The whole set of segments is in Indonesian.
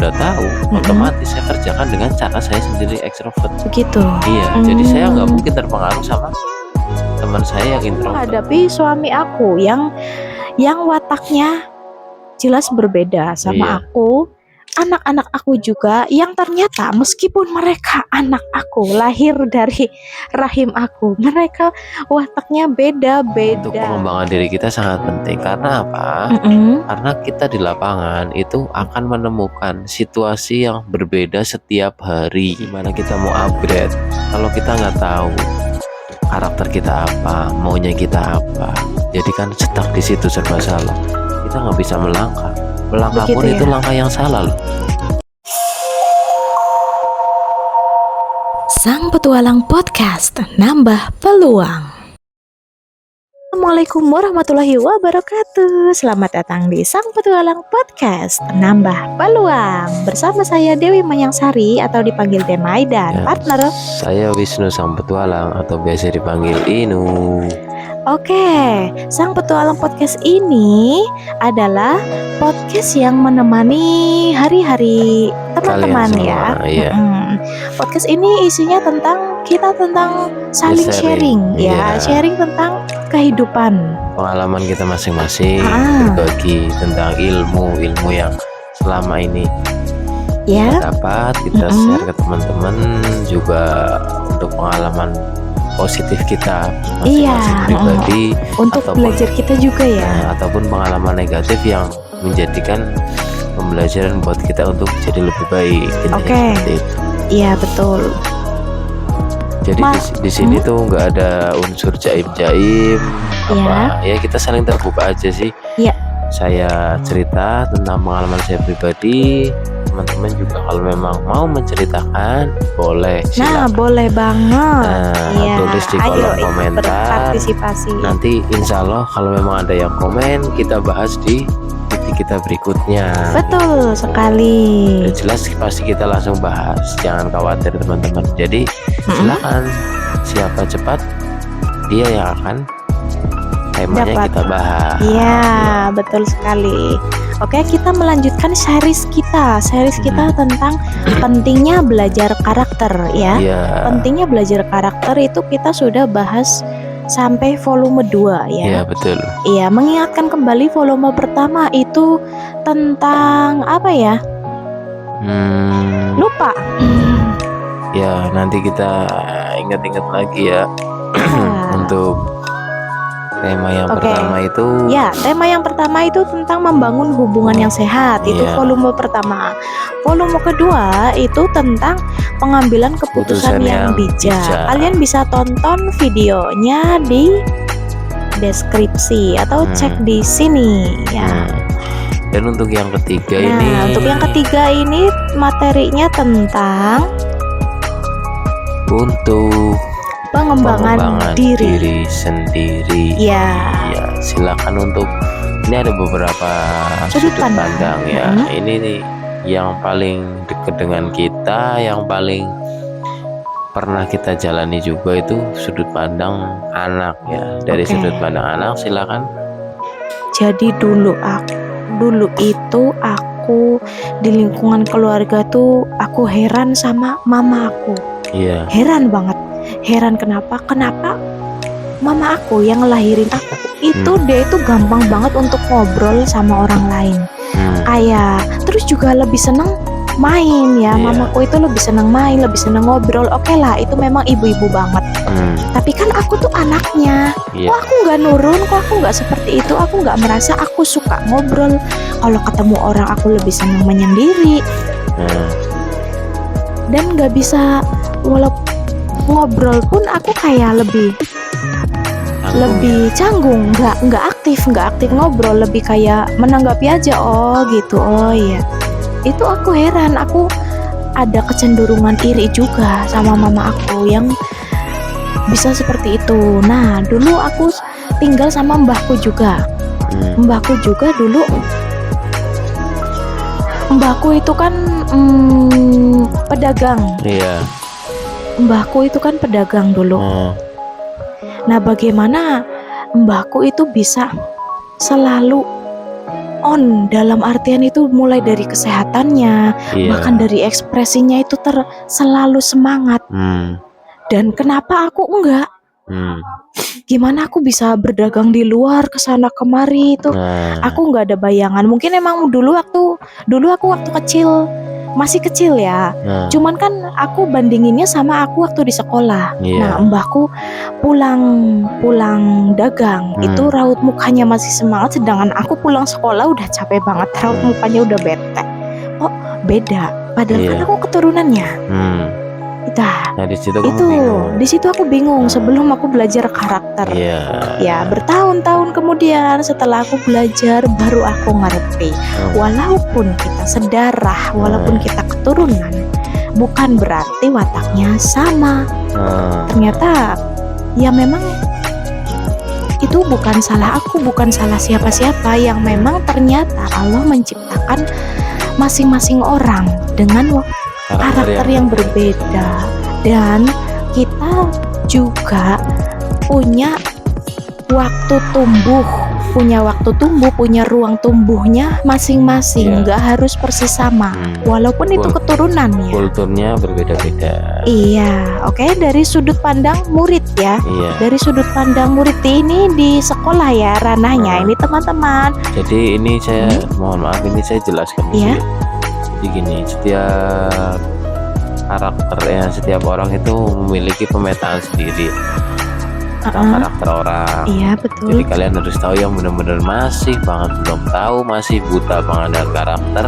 udah tahu, otomatis saya kerjakan dengan cara saya sendiri ekstrovert. Begitu. Iya, jadi saya nggak mungkin terpengaruh sama teman saya yang introvert. Menghadapi suami aku yang wataknya jelas berbeda sama Iya. aku, anak-anak aku juga yang ternyata meskipun mereka anak aku, lahir dari rahim aku, mereka wataknya Untuk beda-beda. pengembangan diri kita sangat penting. Karena apa? Karena kita di lapangan itu akan menemukan situasi yang berbeda setiap hari. Gimana kita mau upgrade kalau kita nggak tahu karakter kita apa, maunya kita apa, jadi kan stuck di situ, serba salah. Kita nggak bisa melangkah Begitu pun ya? itu langkah yang salah loh. Sang Petualang Podcast, nambah peluang. Assalamualaikum warahmatullahi wabarakatuh. Selamat datang di Sang Petualang Podcast, nambah peluang. Bersama saya Dewi Manyangsari atau dipanggil Demai dan Ya, partner. saya Wisnu Sang Petualang atau biasa dipanggil Inu. Oke, Sang Petualang Podcast ini adalah podcast yang menemani hari-hari teman-teman Kalian ya. semua, iya. Podcast ini isinya tentang saling sharing ya, iya. sharing tentang kehidupan. Pengalaman kita masing-masing, Ah. berbagi tentang ilmu yang selama ini Ya, kita dapat, kita share ke teman-teman, juga untuk pengalaman positif kita Iya, masing-masing pribadi, untuk ataupun- belajar kita juga ya. ataupun pengalaman negatif yang menjadikan pembelajaran buat kita untuk jadi lebih baik. Intinya Oke. seperti itu. Iya, betul. Jadi di sini tuh nggak ada unsur jaim-jaim apa ya, kita saling terbuka aja sih. Iya. Saya cerita tentang pengalaman saya pribadi, teman-teman juga kalau memang mau menceritakan boleh, Nah, silakan. boleh banget. Iya, Tulis di ayo kolom ikut komentar. berpartisipasi. Nanti insya Allah kalau memang ada yang komen, kita bahas di titik kita berikutnya. Betul sekali. Yang jelas pasti kita langsung bahas, jangan khawatir teman-teman. Jadi silakan, siapa cepat dia yang akan temanya Dapat. kita bahas. Iya, betul sekali. Oke, kita melanjutkan series kita. Series kita tentang pentingnya belajar karakter ya. Iya. Pentingnya belajar karakter itu kita sudah bahas sampai volume 2 Iya ya. betul. Iya, mengingatkan kembali volume pertama itu tentang apa ya? Lupa. Ya nanti kita ingat-ingat lagi ya. Ah. Untuk tema yang Oke. pertama itu Ya, tema yang pertama itu tentang membangun hubungan yang sehat. Itu Iya. volume pertama. Volume kedua itu tentang pengambilan keputusan Keputusan yang yang bijak. bijak. Kalian bisa tonton videonya di deskripsi atau cek di sini ya. Dan untuk yang ketiga Nah, ini untuk yang ketiga ini materinya tentang untuk pengembangan diri. sendiri. Ya. Ya, silakan untuk ini ada beberapa Sudut sudut pandang ya. Hmm. Ini nih yang paling dekat dengan kita, yang paling pernah kita jalani juga itu sudut pandang anak ya. Dari Oke. sudut pandang anak silakan. Jadi dulu itu aku di lingkungan keluarga tuh aku heran sama mama aku. Iya. Heran banget. Heran kenapa mama aku yang ngelahirin aku itu dia itu gampang banget untuk ngobrol sama orang lain. Terus juga lebih seneng main ya. Iya. Mamaku itu lebih seneng main, lebih seneng ngobrol. Oke lah, itu memang ibu-ibu banget. Tapi kan aku tuh anaknya. Iya. Kok aku nggak nurun, kok aku nggak seperti itu, aku nggak merasa aku suka ngobrol. Kalau ketemu orang aku lebih senang menyendiri dan nggak bisa, walaupun ngobrol pun aku kayak lebih canggung, nggak aktif ngobrol, lebih kayak menanggapi aja. Oh gitu, oh iya. Itu aku heran, aku ada kecenderungan iri juga sama mama aku yang bisa seperti itu. Nah, dulu aku tinggal sama mbahku juga. Mbahku juga dulu. Mbahku itu kan pedagang. Iya. Mbahku itu kan pedagang dulu. Nah, bagaimana mbahku itu bisa selalu on, dalam artian itu mulai dari kesehatannya, Iya. bahkan dari ekspresinya itu selalu semangat. Dan kenapa aku enggak? Gimana aku bisa berdagang di luar kesana kemari itu? Aku nggak ada bayangan. Mungkin emang dulu aku waktu kecil, masih kecil ya. Cuman kan aku bandinginnya sama aku waktu di sekolah. Nah, mbahku pulang dagang itu raut mukanya masih semangat, sedangkan aku pulang sekolah udah capek banget, raut mukanya udah bete. Oh, beda. Padahal kan aku keturunannya. Nah, di situ aku bingung sebelum aku belajar karakter. Ya, bertahun-tahun kemudian setelah aku belajar baru aku ngerti. Walaupun kita sedarah, walaupun kita keturunan, bukan berarti wataknya sama. Ternyata ya memang itu bukan salah aku, bukan salah siapa-siapa, yang memang ternyata Allah menciptakan masing-masing orang dengan karakter yang berbeda, dan kita juga punya waktu tumbuh, punya ruang tumbuhnya masing-masing, nggak harus persis sama, walaupun itu keturunan ya. Kulturnya berbeda-beda. Iya, oke. Dari sudut pandang murid ya, dari sudut pandang murid ini di sekolah ya ranahnya. Ini teman-teman. Jadi ini saya mohon maaf, ini saya jelaskan dulu. Jadi gini, setiap karakternya, setiap orang itu memiliki pemetaan sendiri tentang karakter orang. Iya, betul. Jadi kalian harus tahu, yang benar-benar masih banget belum tahu, masih buta banget dengan karakter.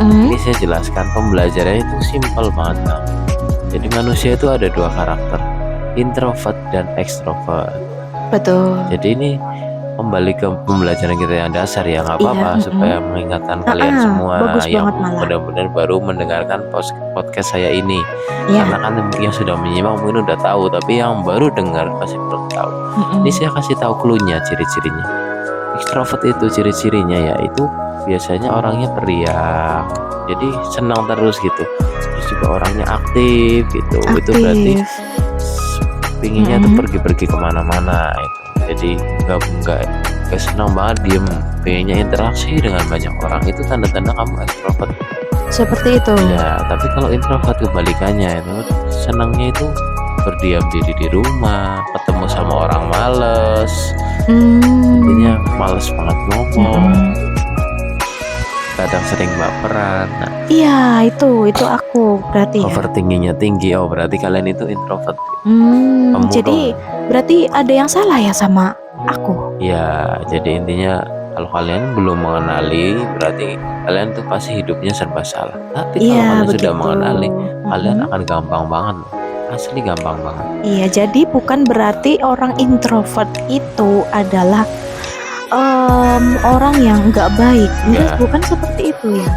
Ini saya jelaskan, pembelajarannya itu simpel banget kan. Jadi manusia itu ada dua karakter, introvert dan extrovert. Betul. Jadi ini kembali ke pembelajaran kita yang dasar ya, nggak apa-apa, supaya mengingatkan kalian semua yang benar-benar baru mendengarkan podcast saya ini. Karena kan yang sudah menyimak mungkin udah tahu, tapi yang baru dengar pasti belum tahu. Ini saya kasih tahu cluenya, ciri-cirinya. Extrovert itu ciri-cirinya yaitu biasanya orangnya periang, jadi senang terus gitu. Terus juga orangnya aktif gitu. Itu berarti pinginnya tuh pergi-pergi kemana-mana itu. Jadi nggak senang banget diem, pengennya interaksi dengan banyak orang. Itu tanda-tanda kamu extrovert. Seperti itu. Ya, tapi kalau introvert kebalikannya, itu senangnya itu berdiam diri di rumah, ketemu sama orang males, intinya males banget ngomong, kadang sering baperan. Nah, iya, itu aku berarti. Overthinkingnya tinggi. Oh, berarti kalian itu introvert. Jadi berarti ada yang salah ya sama aku? Ya, jadi intinya kalau kalian belum mengenali, berarti kalian tuh pasti hidupnya serba salah. Tapi kalau kalian sudah mengenali, kalian akan gampang banget. Asli gampang banget. Iya, jadi bukan berarti orang introvert itu adalah orang yang nggak baik. Bukan seperti itu ya.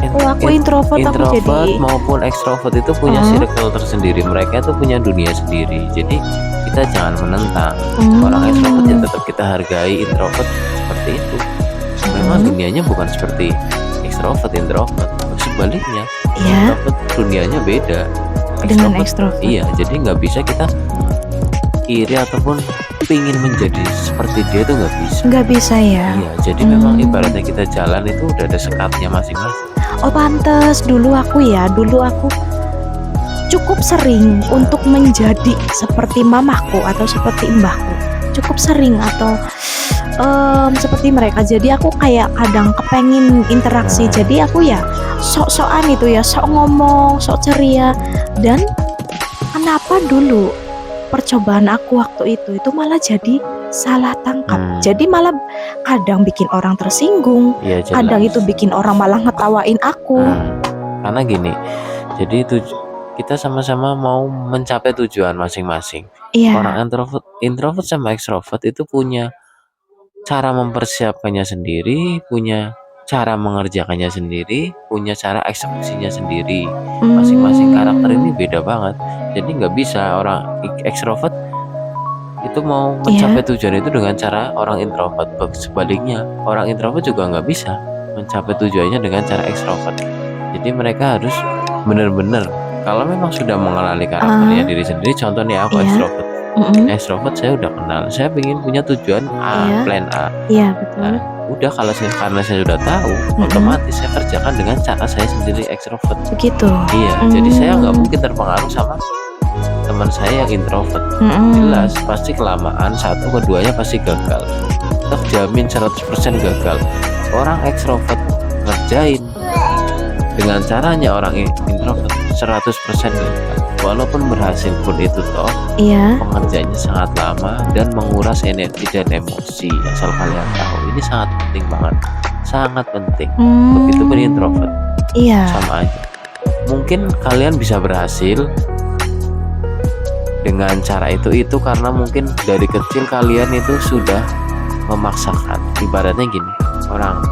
Aku introvert aku jadi maupun ekstrovert itu punya circle tersendiri. Mereka tuh punya dunia sendiri. Jadi kita jangan menentang orang ekstrovert, yang tetap kita hargai. Introvert seperti itu, memang dunianya bukan seperti ekstrovert introvert, sebaliknya. Introvert dunianya beda dengan ekstrovert. Iya, jadi nggak bisa kita iri ataupun pingin menjadi seperti dia, itu nggak bisa ya. Iya, jadi memang ibaratnya kita jalan itu udah ada sekatnya masing-masing. Oh, pantes dulu aku cukup sering untuk menjadi seperti mamaku atau seperti mbahku, cukup sering, atau seperti mereka. Jadi aku kayak kadang kepengin interaksi, jadi aku ya sok-sokan itu ya, sok ngomong, sok ceria. Dan kenapa dulu percobaan aku waktu itu malah jadi salah tangkap. Jadi malah kadang bikin orang tersinggung, kadang itu bikin orang malah ngetawain aku. Karena gini, jadi kita sama-sama mau mencapai tujuan masing-masing. Orang introvert sama extrovert itu punya cara mempersiapkannya sendiri, punya cara mengerjakannya sendiri, punya cara eksekusinya sendiri. Masing-masing karakter ini beda banget. Jadi nggak bisa orang extrovert itu mau mencapai tujuan itu dengan cara orang introvert. Sebaliknya, orang introvert juga nggak bisa mencapai tujuannya dengan cara ekstrovert. Jadi mereka harus benar-benar, kalau memang sudah mengenali karakternya diri sendiri. Contohnya aku ekstrovert. Ekstrovert saya udah kenal, saya ingin punya tujuan A, plan A. Iya, betul. Nah, udah kalau karena saya sudah tahu, otomatis saya kerjakan dengan cara saya sendiri ekstrovert. Begitu. Iya, jadi saya nggak mungkin terpengaruh sama teman saya yang introvert. Jelas pasti kelamaan satu keduanya pasti gagal, terjamin 100% gagal. Orang ekstrovert ngerjain dengan caranya orang introvert 100% gagal. Walaupun berhasil pun itu toh Iya. pengerjaannya sangat lama dan menguras energi dan emosi. Asal kalian tahu, ini sangat penting banget, sangat penting. Begitupun introvert, Iya. sama aja. Mungkin kalian bisa berhasil dengan cara itu karena mungkin dari kecil kalian itu sudah memaksakan. Ibaratnya gini,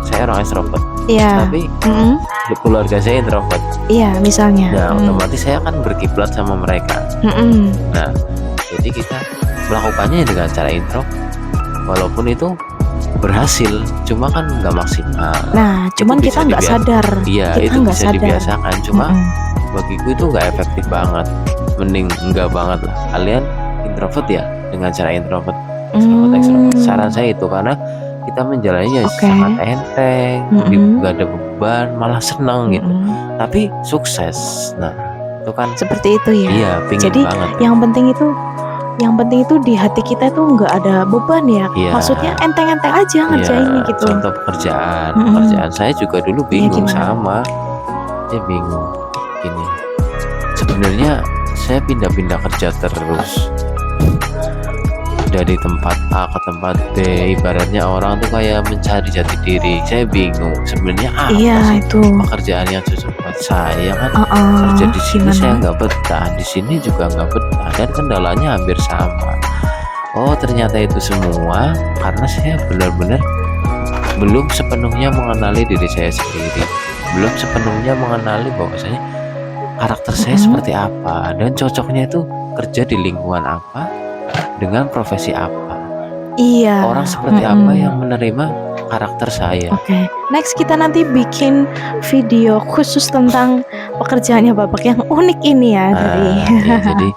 saya orang extrovert, Iya. tapi keluarga saya introvert. Iya, misalnya. Nah, otomatis saya akan berkiblat sama mereka. Nah, jadi kita melakukannya dengan cara introvert, walaupun itu berhasil, cuma kan nggak maksimal. Nah, cuman Itu kita bisa nggak sadar. Iya, Kita itu nggak bisa sadar. dibiasakan. Cuma bagiku itu nggak efektif banget. Mending enggak banget lah. Kalian introvert ya dengan cara introvert, extrovert. Saran saya itu karena kita menjalannya sangat enteng, nggak ada beban, malah senang gitu. Tapi sukses. Nah, itu kan seperti itu ya. Iya, pingin Jadi banget. yang penting itu di hati kita itu nggak ada beban ya. Iya. Maksudnya enteng-enteng aja ngerjainnya Iya, gitu. contoh pekerjaan saya juga dulu bingung gimana? sama. Saya bingung gini. Sebenarnya saya pindah-pindah kerja terus dari tempat A ke tempat B. Ibaratnya orang tuh kayak mencari jati diri. Saya bingung sebenarnya apa Iya, sih itu. pekerjaan yang cocok buat saya kan. Kerja di sini Gimana? saya nggak betah, di sini juga nggak betah, dan kendalanya hampir sama. Oh, ternyata itu semua karena saya benar-benar belum sepenuhnya mengenali diri saya sendiri, belum sepenuhnya mengenali bahwasanya karakter saya seperti apa dan cocoknya itu kerja di lingkungan apa dengan profesi apa. Iya. Orang seperti apa yang menerima karakter saya. Oke. Next kita nanti bikin video khusus tentang pekerjaannya Bapak yang unik ini ya dari. Ya, jadi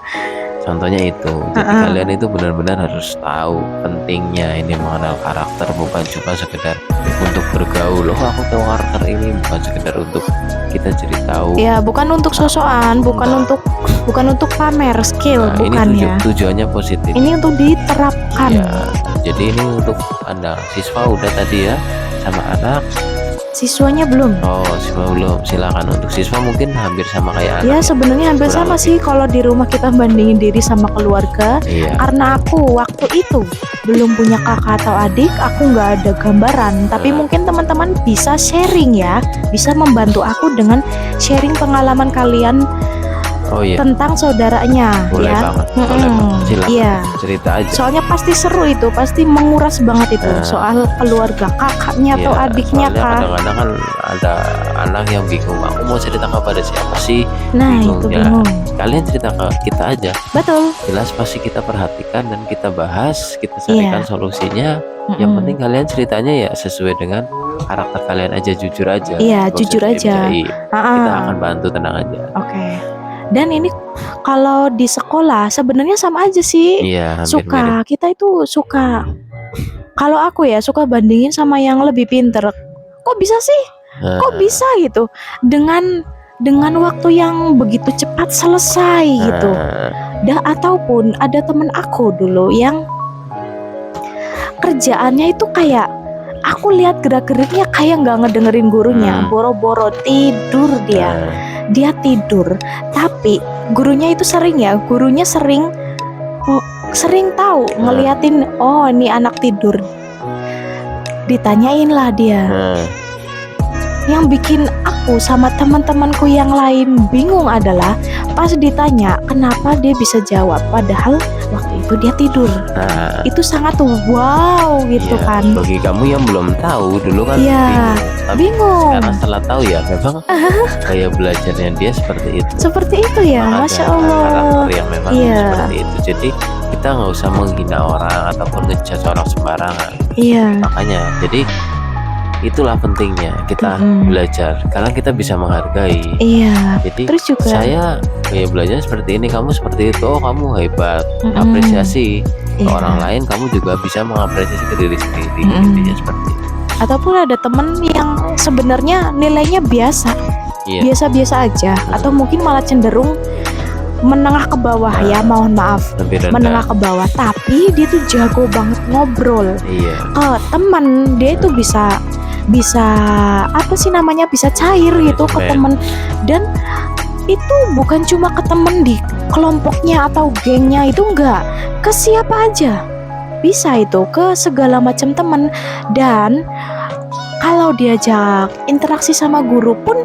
contohnya itu. Jadi kalian itu benar-benar harus tahu pentingnya ini mengenal karakter, bukan cuma sekedar untuk bergaul. Oh, aku tahu karakter ini, bukan sekedar untuk kita jadi tahu. Ya, bukan untuk sosokan, bukan untuk pamer skill, Nah, bukan ini ya. tujuannya positif. Ini untuk diterapkan. Ya, jadi ini untuk Anda siswa udah tadi ya, sama anak. Siswanya belum. Oh, siswa belum. Silakan untuk siswa mungkin hampir sama kayak Ya, anak. sebenarnya hampir Kurang sama lebih. sih kalau di rumah kita bandingin diri sama keluarga. Iya. Karena aku waktu itu belum punya kakak atau adik, aku nggak ada gambaran. Tapi mungkin teman-teman bisa sharing ya, bisa membantu aku dengan sharing pengalaman kalian Oh iya. tentang saudaranya. Boleh ya. banget. Boleh banget. Silakan. Iya. Cerita aja. Soalnya pasti seru itu, pasti menguras banget itu soal keluarga kakaknya atau Iya, adiknya soalnya kah. kadang-kadang kan ada anak yang bingung, aku mau cerita kepada siapa sih? Nah, bingung. itu Ya, bingung. Kalian cerita ke kita aja. Betul. Jelas pasti kita perhatikan dan kita bahas, kita carikan solusinya. Yang penting kalian ceritanya ya sesuai dengan karakter kalian aja, jujur aja. Iya, Nggak usah jujur aja. dijaim-jaim. Kita akan bantu, tenang aja. Oke. Dan ini kalau di sekolah sebenarnya sama aja sih. Iya, hampir Suka, mirip. kita itu suka. Kalau aku ya suka bandingin sama yang lebih pinter. Kok bisa sih? Kok bisa gitu? Dengan waktu yang begitu cepat selesai gitu. Ataupun ada temen aku dulu yang kerjaannya itu kayak aku lihat gerak-geriknya kayak nggak ngedengerin gurunya, boro-boro tidur dia tidur. Tapi gurunya itu gurunya sering tahu ngeliatin, oh ini anak tidur. Ditanyain lah dia. Yang bikin aku sama teman-temanku yang lain bingung adalah pas ditanya kenapa dia bisa jawab padahal waktu itu dia tidur. Itu sangat wow gitu Iya, kan. bagi kamu yang belum tahu dulu kan Iya, bingung. Tapi bingung. karena setelah tahu ya memang gaya belajarnya dia seperti itu. Seperti itu ya, Memang Masya ada Allah. karakter yang memang Iya. seperti itu. Jadi kita nggak usah menghina orang ataupun ngejudge orang sembarangan. Iya. Makanya jadi itulah pentingnya kita belajar karena kita bisa menghargai. Iya. Jadi Terus juga saya gaya belajarnya seperti ini, kamu seperti itu. Oh, kamu hebat. Apresiasi ke Iya. orang lain, kamu juga bisa mengapresiasi ke diri sendiri. Intinya seperti itu. ataupun ada temen yang sebenarnya nilainya biasa, Iya. biasa-biasa aja, atau mungkin malah cenderung menengah ke bawah ya, mohon maaf, Lebih rendah. menengah ke bawah, tapi dia tuh jago banget ngobrol Iya. ke teman. Dia itu bisa apa sih namanya, bisa cair gitu ke temen. Dan itu bukan cuma ke temen di kelompoknya atau gengnya, itu enggak, ke siapa aja bisa, itu ke segala macam temen. Dan kalau diajak interaksi sama guru pun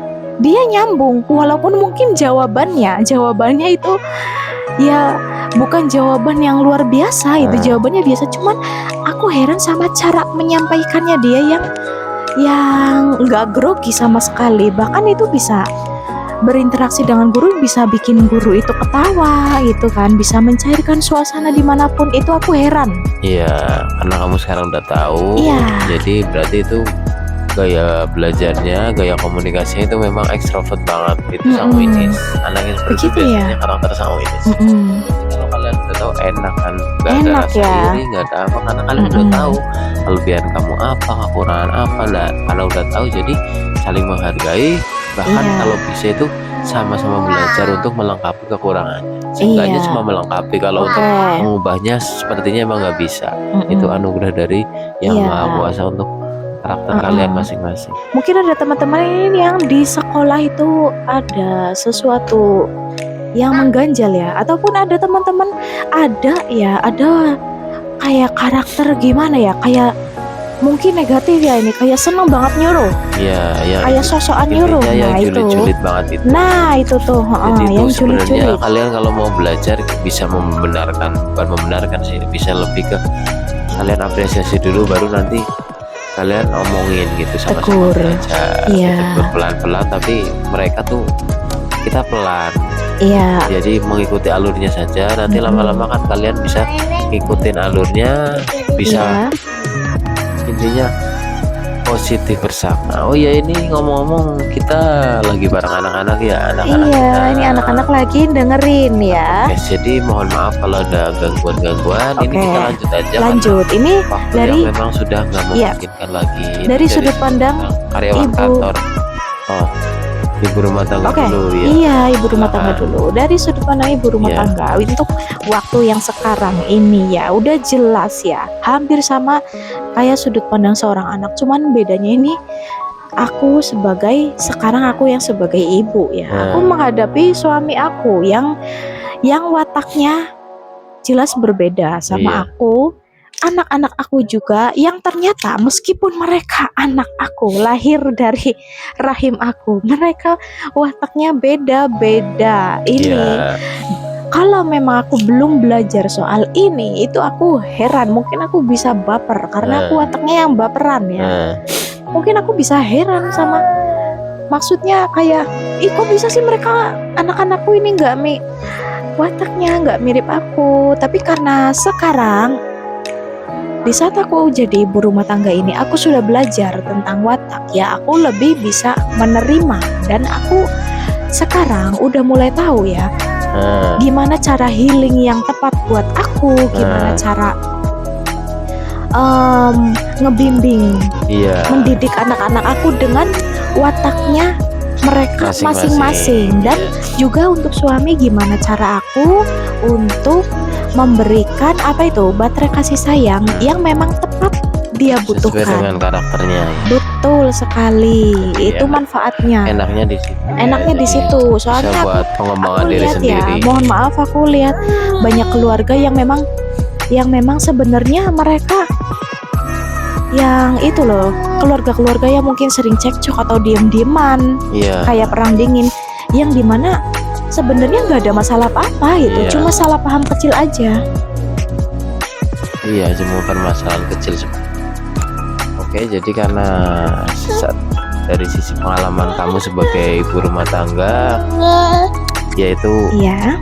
dia nyambung, walaupun mungkin jawabannya itu ya bukan jawaban yang luar biasa, itu jawabannya biasa, cuman aku heran sama cara menyampaikannya dia yang nggak grogi sama sekali. Bahkan itu bisa berinteraksi dengan guru, bisa bikin guru itu ketawa gitu kan, bisa mencairkan suasana dimanapun. Itu aku heran. Iya, karena kamu sekarang udah tahu. Iya. Jadi berarti itu gaya belajarnya, gaya komunikasinya itu memang ekstrovert banget. Itu sanguinis. Anaknya seperti itu Begitu ya? biasanya karakter sanguinis. Kalau kalian udah tahu enak kan, nggak ada Enak rasa ya. iri, nggak ada apa, karena kalian udah tahu kelebihan kamu apa, kekurangan apa. Nah, karena udah tahu jadi saling menghargai. Bahkan Iya. kalau bisa itu sama-sama belajar untuk melengkapi kekurangannya. Seenggaknya Iya. cuma melengkapi. Kalau untuk Oke. mengubahnya sepertinya emang nggak bisa. Itu anugerah dari Yang Iya. Maha Kuasa untuk karakter kalian masing-masing. Mungkin ada teman-teman ini yang di sekolah itu ada sesuatu yang mengganjal ya, ataupun ada teman-teman ada kayak karakter gimana ya, kayak mungkin negatif ya, ini kayak seneng banget nyuruh, Iya, yang kayak sosokan nyuruh. intinya yang Nah itu, julid-julid banget itu. nah itu tuh, Jadi itu yang sebenarnya julid-julid. kalian kalau mau belajar bisa bukan membenarkan sih, bisa lebih ke kalian apresiasi dulu, baru nanti kalian omongin gitu, sama-sama Tegur. belajar. Iya. Tegur pelan-pelan, tapi mereka tuh kita pelan. Iya. Jadi mengikuti alurnya saja. Nanti lama-lama kan kalian bisa ngikutin alurnya, bisa intinya positif bersama. Oh ya, ini ngomong-ngomong kita lagi bareng anak-anak ya, anak-anak Iya, kita. ini anak-anak lagi dengerin ya. Oke, jadi mohon maaf kalau ada gangguan-gangguan. Ini Oke. kita lanjut aja. Lanjut, ini karena waktu dari yang memang sudah nggak memungkinkan lagi. Ini dari sudut pandang karyawan ibu. kantor. Oh, ibu rumah tangga Oke, dulu ya. iya, ibu rumah tangga dulu. Dari sudut pandang ibu rumah Iya. tangga untuk waktu yang sekarang ini ya udah jelas ya, hampir sama kayak sudut pandang seorang anak. Cuman bedanya ini sekarang aku yang sebagai ibu ya. Aku menghadapi suami aku yang wataknya jelas berbeda sama Iya. aku. Anak-anak aku juga yang ternyata meskipun mereka anak aku, lahir dari rahim aku, mereka wataknya beda-beda. Ini Iya. kalau memang aku belum belajar soal ini, itu aku heran. Mungkin aku bisa baper karena aku wataknya yang baperan ya. Nah, Mungkin aku bisa heran sama, maksudnya kayak, ih kok bisa sih mereka anak-anakku ini wataknya nggak mirip aku. Tapi karena sekarang di saat aku jadi ibu rumah tangga ini, aku sudah belajar tentang watak ya, aku lebih bisa menerima. Dan aku sekarang udah mulai tahu ya gimana cara healing yang tepat buat aku, gimana cara ngebimbing, iya. mendidik anak-anak aku dengan wataknya mereka masing-masing. Dan juga untuk suami, gimana cara aku untuk memberikan baterai kasih sayang yang memang tepat dia Sesuai butuhkan. dengan karakternya ya. Betul sekali, Iya, itu manfaatnya. Enaknya di situ. Enaknya di situ. Soalnya Bisa buat pengembangan aku diri lihat sendiri. ya, mohon maaf, aku lihat banyak keluarga yang memang sebenarnya mereka yang itu loh, keluarga-keluarga yang mungkin sering cekcok atau diem-dieman, Iya. kayak perang dingin, yang dimana sebenarnya nggak ada masalah apa-apa gitu, Iya. cuma salah paham kecil aja. Iya, cuma permasalahan kecil. Oke, jadi karena dari sisi pengalaman kamu sebagai ibu rumah tangga, yaitu Iya,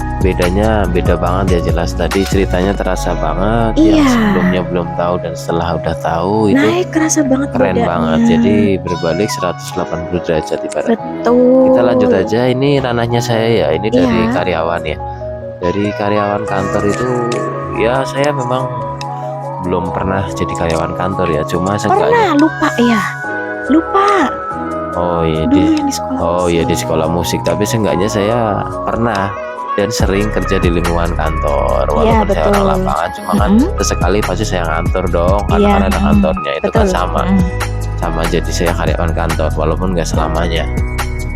beda banget ya, jelas tadi ceritanya terasa banget. Iya. Yang sebelumnya belum tahu dan setelah udah tahu itu naik kerasa banget keren bedanya. banget. Jadi berbalik 180 derajat ibarat. Betul. Kita lanjut aja, ini ranahnya saya ya, ini dari Iya. karyawan ya. Dari karyawan kantor itu ya, saya memang belum pernah jadi karyawan kantor ya, cuma seenggaknya Pernah, lupa ya. Lupa. oh iya Dulu yang di sekolah. oh iya di sekolah musik, tapi seenggaknya saya pernah dan sering kerja di lingkungan kantor Iya, walaupun saya orang betul. lapangan, cuma kan sesekali pasti saya ngantor dong karena Iya, kan ada kantornya itu kan betul. sama jadi saya karyawan kantor walaupun nggak selamanya.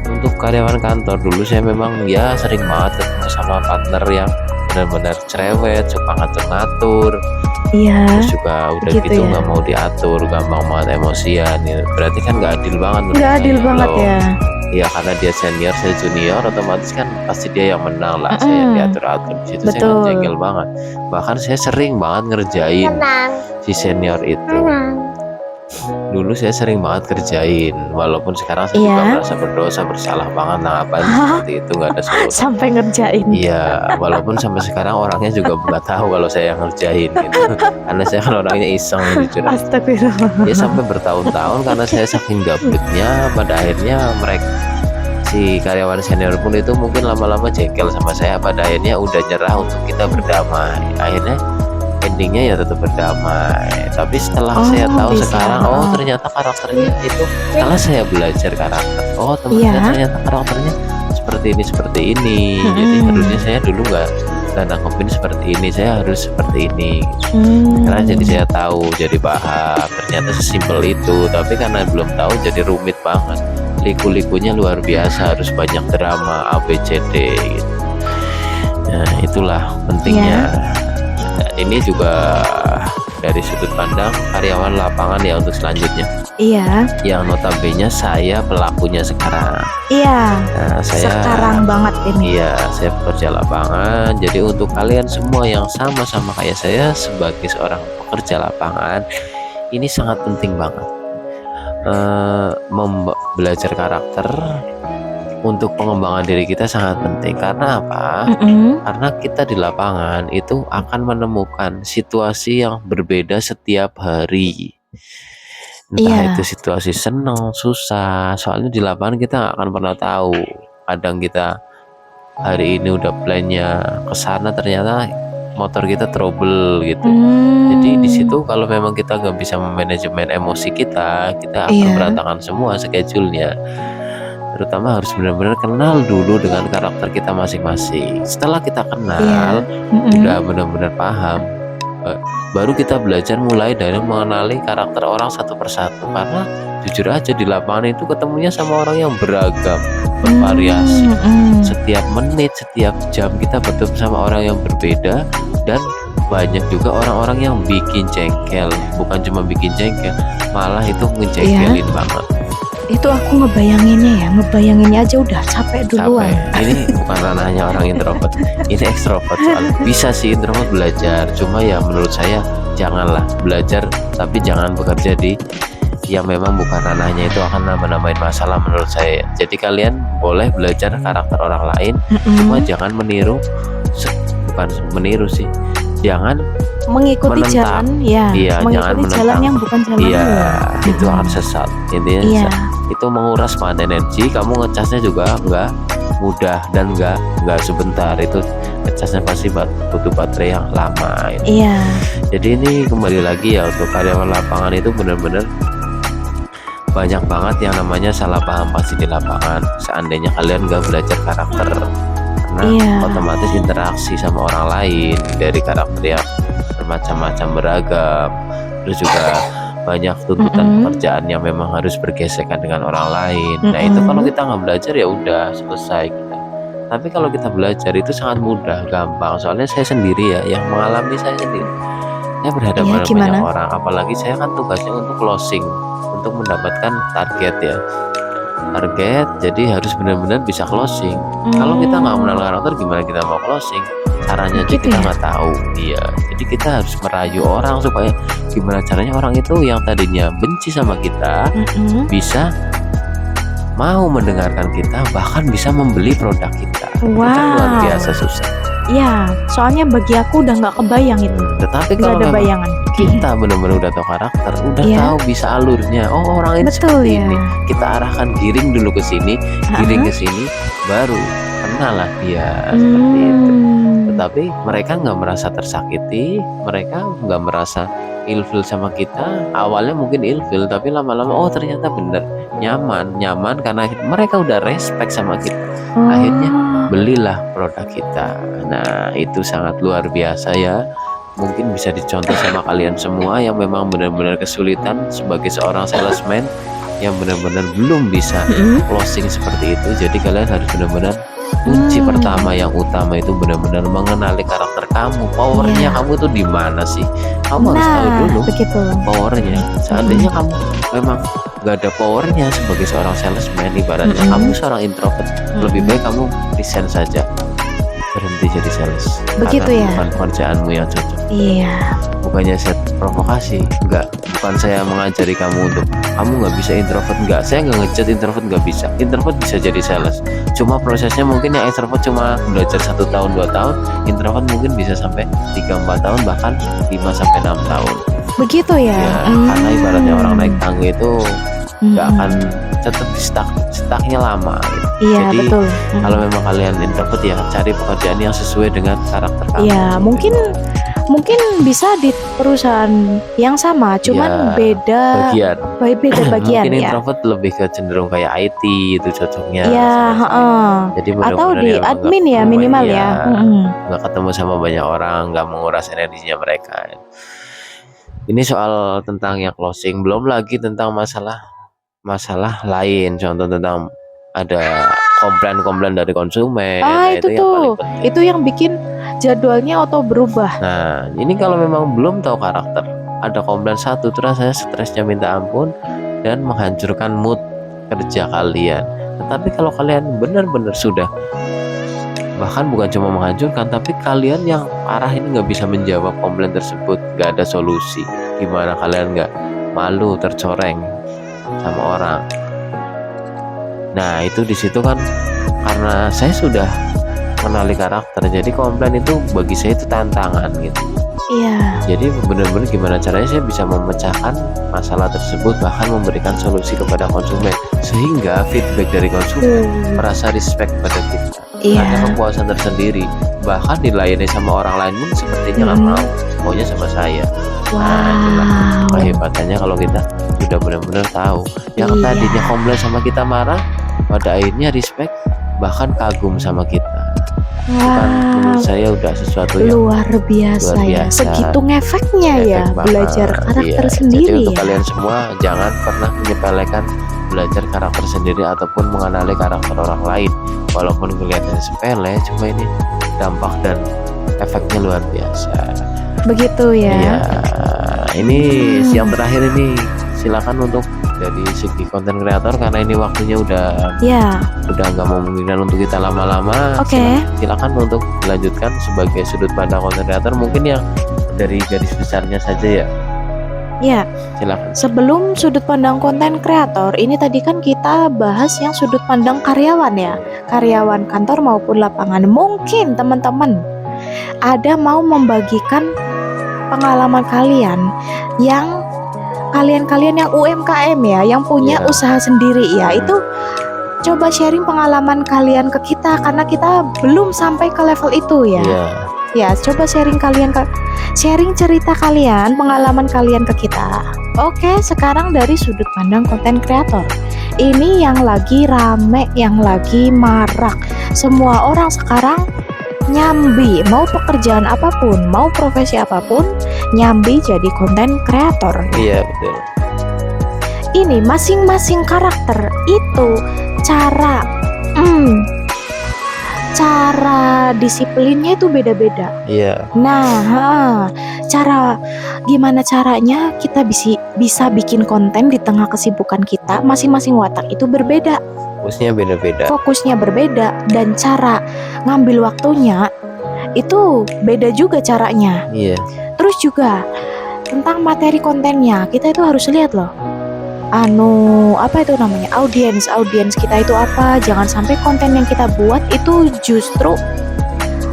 Untuk karyawan kantor dulu saya memang ya sering banget ketemu sama partner yang benar-benar cerewet, suka ngatur-ngatur, Iya. terus juga udah gitu gitu ya. nggak mau diatur, gampang banget emosian gitu. Berarti kan nggak adil banget menurut Nggak adil saya banget loh. ya. Iya karena dia senior, saya junior, otomatis kan pasti dia yang menang lah. Saya yang diatur-atur di situ, saya kan Betul. jengkel banget. Bahkan saya sering banget ngerjain si senior itu. Dulu saya sering banget kerjain, walaupun sekarang saya juga Iya. merasa berdosa, bersalah banget. Nah, ngapain seperti itu, nggak ada solusi. Sampai ngerjain. Iya, walaupun sampai sekarang orangnya juga nggak tahu kalau saya yang ngerjain gitu. Karena saya kan orangnya iseng jujur. Astagfirullah. Ya sampai bertahun-tahun karena saya saking gabutnya, pada akhirnya mereka si karyawan senior pun itu mungkin lama-lama jengkel sama saya. Pada akhirnya udah nyerah untuk kita berdamai. Akhirnya endingnya ya tetap berdamai. Tapi setelah saya tahu bisa. sekarang, oh ternyata karakternya itu, setelah saya belajar karakter, oh Iya. ternyata karakternya seperti ini. Jadi harusnya saya dulu nggak nangkepin seperti ini, saya harus seperti ini. Karena jadi saya tahu, jadi paham ternyata sesimpel itu. Tapi karena belum tahu jadi rumit banget, liku-likunya luar biasa, harus banyak drama ABCD gitu. Nah itulah pentingnya. Nah, ini juga dari sudut pandang karyawan lapangan ya untuk selanjutnya, Iya. yang notabene saya pelakunya sekarang. Iya. Nah, saya Sekarang banget ini. iya, saya pekerja lapangan. Jadi untuk kalian semua yang sama-sama kayak saya sebagai seorang pekerja lapangan, ini sangat penting banget. Belajar karakter untuk pengembangan diri kita sangat penting. Karena apa? Karena kita di lapangan itu akan menemukan situasi yang berbeda setiap hari. Entah Iya. itu situasi senang, susah. Soalnya di lapangan kita nggak akan pernah tahu. Kadang kita hari ini udah plannya ke sana, ternyata motor kita trouble gitu. Jadi di situ kalau memang kita nggak bisa memanajemen emosi kita akan Iya. berantakan semua schedule-nya. Terutama harus benar-benar kenal dulu dengan karakter kita masing-masing. Setelah kita kenal, udah benar-benar paham, baru kita belajar mulai dari mengenali karakter orang satu persatu. Karena jujur aja di lapangan itu ketemunya sama orang yang beragam, bervariasi. Setiap menit, setiap jam kita bertemu sama orang yang berbeda, dan banyak juga orang-orang yang bikin jengkel. Bukan cuma bikin jengkel, malah itu ngejengkelin banget. Itu aku ngebayanginnya aja udah capek duluan. Ini bukan ranahnya orang introvert, ini ekstrovert. Soalnya bisa sih introvert belajar, cuma ya menurut saya janganlah belajar, tapi jangan bekerja di yang memang bukan ranahnya, itu akan nambah-nambahin masalah menurut saya. Jadi kalian boleh belajar karakter orang lain, cuma jangan meniru, bukan meniru sih, jangan mengikuti menentang. jalan ya, Iya, jangan mengikuti jalan menentang. yang bukan jalan. Iya, itu akan sesat. Intinya Iya. itu menguras banget energi. Kamu ngecasnya juga nggak mudah dan nggak sebentar. Itu ngecasnya pasti butuh baterai yang lama. Iya. Jadi ini kembali lagi ya, untuk karyawan lapangan itu benar-benar banyak banget yang namanya salah paham pasti di lapangan. Seandainya kalian nggak belajar karakter, karena otomatis interaksi sama orang lain dari karakter yang bermacam-macam, beragam, terus juga banyak tuntutan pekerjaan yang memang harus bergesekan dengan orang lain. Nah itu kalau kita nggak belajar ya udah selesai kita. Tapi kalau kita belajar itu sangat mudah, gampang. Soalnya saya sendiri ya yang mengalami, saya sendiri. Saya berhadapan dengan banyak orang, apalagi saya kan tugasnya untuk closing, untuk mendapatkan target ya. Target, jadi harus benar-benar bisa closing. Kalau kita nggak mengenal karakter, gimana kita mau closing? Caranya aja kita nggak tahu. Iya, jadi kita harus merayu orang supaya gimana caranya orang itu yang tadinya benci sama kita bisa mau mendengarkan kita, bahkan bisa membeli produk kita. Itu kan luar biasa susah. Iya, soalnya bagi aku udah nggak kebayang itu. Tetapi Nggak kalau ada memang bayangan. kita benar-benar udah tahu karakter, udah tahu bisa alurnya. Oh orang ini Betul, seperti ini. Kita arahkan, giring dulu ke sini, giring ke sini, baru kena lah dia seperti itu. Hmm. Tetapi mereka nggak merasa tersakiti, mereka nggak merasa ilfil sama kita. Awalnya mungkin ilfil, tapi lama-lama oh ternyata bener nyaman karena mereka udah respect sama kita. Akhirnya belilah produk kita. Nah itu sangat luar biasa ya. Mungkin bisa dicontoh sama kalian semua yang memang benar-benar kesulitan sebagai seorang salesman yang benar-benar belum bisa closing seperti itu. Jadi kalian harus benar-benar kunci pertama yang utama itu benar-benar mengenali karakter kamu, powernya kamu tuh di mana sih? Kamu harus tahu dulu begitu. powernya. Seandainya kamu memang gak ada powernya sebagai seorang salesman, ibaratnya kamu seorang introvert, lebih baik kamu resign saja, berhenti jadi sales. Begitu karena ya? bukan pekerjaanmu yang cocok. Iya. Bukannya saya provokasi, bukan saya mengajari kamu untuk kamu nggak bisa introvert, nggak, saya nggak ngejat introvert nggak bisa. Introvert bisa jadi sales, cuma prosesnya mungkin yang extrovert cuma belajar 1 tahun 2 tahun, introvert mungkin bisa sampai 3-4 tahun, bahkan 5-6 tahun. Begitu ya? Ya, karena ibaratnya orang naik tangga itu nggak akan tetap stucknya lama gitu. Iya, Jadi betul. kalau memang kalian introvert ya cari pekerjaan yang sesuai dengan karakter kamu. Iya, mungkin bisa di perusahaan yang sama, cuman Ya, beda bagian. bagian Mungkin ya. introvert lebih ke cenderung kayak IT itu cocoknya. Iya, heeh. Jadi Atau benar-benar di yang admin ya nggak- minimal iya, ya. nggak ketemu sama banyak orang, nggak menguras energinya mereka. Ini soal tentang yang closing, belum lagi tentang masalah lain, contoh tentang ada komplain dari konsumen. Nah, Itu yang paling tuh, penting. itu yang bikin jadwalnya auto berubah. Nah, ini kalau memang belum tahu karakter, ada komplain satu, terus saya stresnya minta ampun dan menghancurkan mood kerja kalian. Tetapi kalau kalian benar-benar sudah, bahkan bukan cuma menghancurkan, tapi kalian yang parah ini nggak bisa menjawab komplain tersebut, nggak ada solusi, gimana kalian nggak malu tercoreng sama orang? Nah itu di situ kan karena saya sudah mengenali karakter, jadi komplain itu bagi saya itu tantangan gitu. Iya. Jadi benar-benar gimana caranya saya bisa memecahkan masalah tersebut, bahkan memberikan solusi kepada konsumen sehingga feedback dari konsumen merasa respect pada kita. Iya. Ada kepuasan tersendiri, bahkan dilayani sama orang lain pun sepertinya nggak mau, maunya sama saya. Nah itulah kehebatannya kalau kita sudah benar-benar tahu yang tadinya komplain sama kita marah, pada akhirnya respect, bahkan kagum sama kita. Bukan, menurut saya udah sesuatu yang luar biasa ya. Segitu ngefeknya ya efek belajar banget. karakter Iya. sendiri Jadi untuk ya. kalian semua jangan pernah menyepelekan belajar karakter sendiri ataupun mengenali karakter orang lain. Walaupun kelihatannya sepele, cuma ini dampak dan efeknya luar biasa. Begitu ya. Iya. Ini siang terakhir ini silakan untuk dari segi konten kreator, karena ini waktunya udah nggak memungkinkan untuk kita lama-lama. Oke. Silakan untuk dilanjutkan sebagai sudut pandang konten kreator, mungkin yang dari garis besarnya saja ya. Ya. Silakan. Sebelum sudut pandang konten kreator, ini tadi kan kita bahas yang sudut pandang karyawan ya, karyawan kantor maupun lapangan. Mungkin teman-teman ada mau membagikan pengalaman kalian yang kalian yang UMKM ya, yang punya usaha sendiri ya, itu coba sharing pengalaman kalian ke kita karena kita belum sampai ke level itu ya. Ya, coba sharing cerita kalian, pengalaman kalian ke kita. Oke, sekarang dari sudut pandang konten kreator. Ini yang lagi rame, yang lagi marak. Semua orang sekarang nyambi, mau pekerjaan apapun, mau profesi apapun, nyambi jadi konten kreator. Iya, betul. Ini masing-masing karakter itu cara disiplinnya itu beda-beda. Iya. Nah, gimana caranya kita bisa bikin konten di tengah kesibukan kita, masing-masing watak itu berbeda. Fokusnya berbeda dan cara ngambil waktunya itu beda juga caranya. Iya. Terus juga tentang materi kontennya, kita itu harus lihat loh. Audiens kita itu apa? Jangan sampai konten yang kita buat itu justru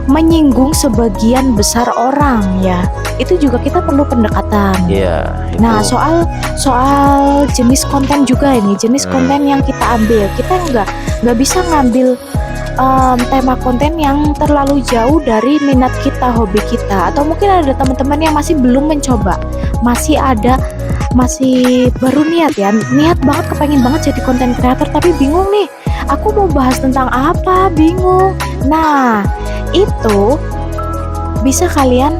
menyinggung sebagian besar orang ya. Itu juga kita perlu pendekatan. Iya. Nah, soal jenis konten juga ini, jenis konten yang kita ambil. Kita nggak bisa ngambil tema konten yang terlalu jauh dari minat kita, hobi kita, atau mungkin ada teman-teman yang masih belum mencoba, masih baru niat banget, kepengen banget jadi konten kreator tapi bingung nih, aku mau bahas tentang apa, bingung. Nah, itu bisa kalian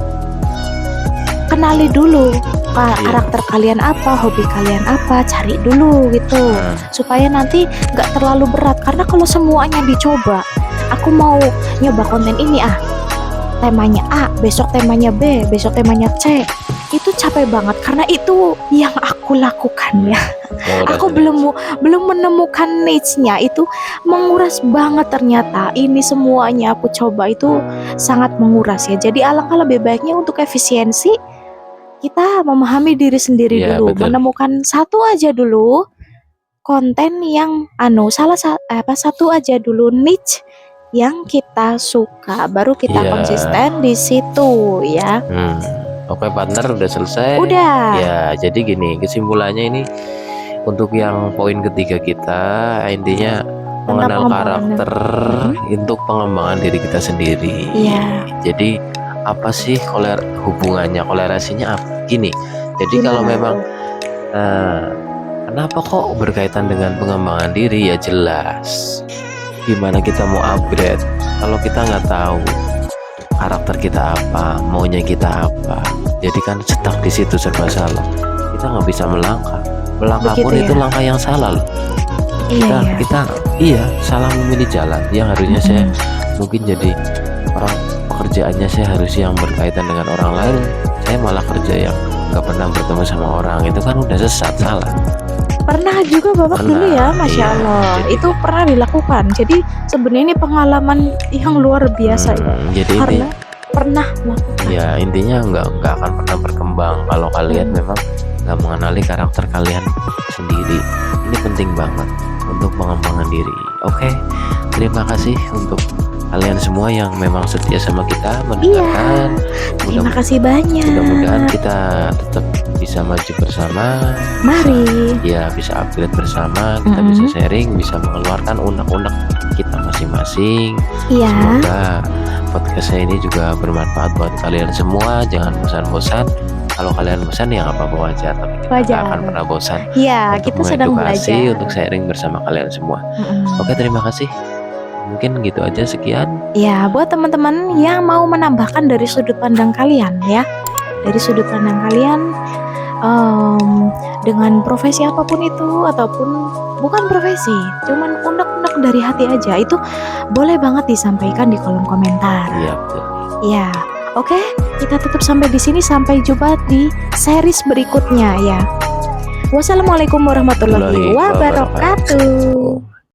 kenali dulu karakter kalian apa, hobi kalian apa, cari dulu gitu, supaya nanti nggak terlalu berat. Karena kalau semuanya dicoba, aku mau nyoba konten ini, temanya A, besok temanya B, besok temanya C, itu capek banget. Karena itu yang aku lakukan ya. Aku belum menemukan niche-nya, itu menguras banget ternyata. Ini semuanya aku coba itu sangat menguras ya. Jadi alangkah lebih baiknya untuk efisiensi kita memahami diri sendiri dulu, betul. Menemukan satu aja dulu konten yang satu aja dulu niche yang kita suka, baru kita konsisten di situ ya. Oke partner, udah selesai. Udah. Ya, jadi gini, kesimpulannya ini untuk yang poin ketiga kita, intinya mengenal karakter untuk pengembangan diri kita sendiri. Jadi apa sih hubungannya, kolerasinya apa? Gini, jadi kalau memang kenapa kok berkaitan dengan pengembangan diri, ya jelas gimana kita mau upgrade kalau kita nggak tahu karakter kita apa, maunya kita apa. Jadi kan stuck di situ, serba salah, kita nggak bisa melangkah pun itu langkah yang salah loh. Kita salah memilih jalan yang harusnya saya mungkin jadi orang, pekerjaannya saya harus yang berkaitan dengan orang lain, saya malah kerja yang nggak pernah bertemu sama orang, itu kan udah sesat, salah. Pernah juga Bapak dulu ya, Masya Allah, itu pernah dilakukan. Jadi sebenarnya ini pengalaman yang luar biasa ya. Jadi karena pernah melakukan. Ya intinya nggak akan pernah berkembang kalau kalian memang nggak mengenali karakter kalian sendiri. Ini penting banget untuk pengembangan diri. Oke, terima kasih untuk kalian semua yang memang setia sama kita mendengarkan. Terima kasih banyak. Mudah-mudahan kita tetap bisa maju bersama. Mari. Ya, bisa upgrade bersama. Kita bisa sharing, bisa mengeluarkan unek-unek kita masing-masing. Semoga podcast saya ini juga bermanfaat buat kalian semua. Jangan bosan-bosan. Kalau kalian bosan ya nggak apa-apa, wajar. Tapi kita nggak akan pernah bosan. Iya, kita sedang belajar untuk sharing bersama kalian semua. Oke, terima kasih. Mungkin gitu aja, sekian. Ya, buat teman-teman yang mau menambahkan dari sudut pandang kalian ya, dari sudut pandang kalian dengan profesi apapun itu, ataupun bukan profesi, cuman unek-unek dari hati aja, itu boleh banget disampaikan di kolom komentar. Iya, betul. Ya, oke, kita tutup sampai di sini. Sampai jumpa di series berikutnya ya. Wassalamualaikum warahmatullahi wabarakatuh.